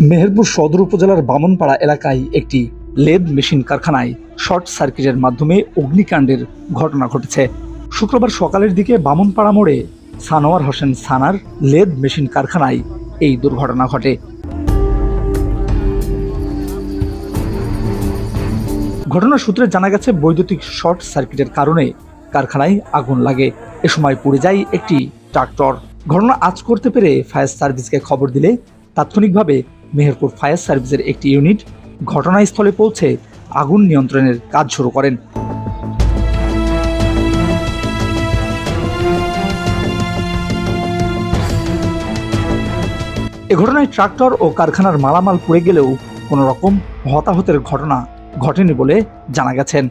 মেহেরপুর সদর উপজেলার বামনপাড়া এলাকায় একটি লেদ মেশিন কারখানায় শর্ট সার্কিটের মাধ্যমে অগ্নিকাণ্ডের ঘটনা ঘটেছে। শুক্রবার সকালের দিকে বামনপাড়া মোড়ে সানোয়ার হোসেন সানার লেদ মেশিন কারখানায় এই দুর্ঘটনা ঘটে। ঘটনার সূত্রে জানা গেছে, বৈদ্যুতিক শর্ট সার্কিটের কারণে কারখানায় আগুন লাগে। এ সময় পুড়ে যায় একটি ট্রাক্টর। ঘটনা আঁচ করতে পেরে ফায়ার সার্ভিসকে খবর দিলে তাৎক্ষণিকভাবে মেহেরপুর ফায়ার সার্ভিসের একটি ইউনিট ঘটনাস্থলে পৌঁছে আগুন নিয়ন্ত্রণের কাজ শুরু করেন। এ ঘটনায় ট্রাক্টর ও কারখানার মালামাল পুড়ে গেলেও কোনো রকম হতাহতের ঘটনা ঘটেনি বলে জানা গেছেন।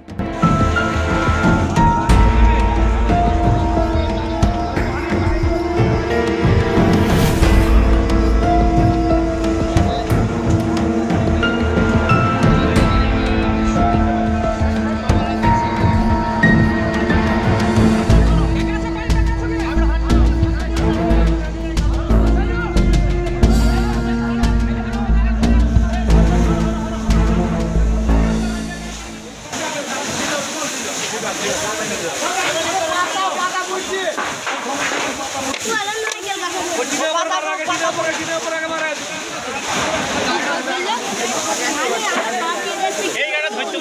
এই গাড়ি ধরছো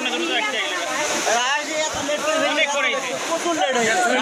না,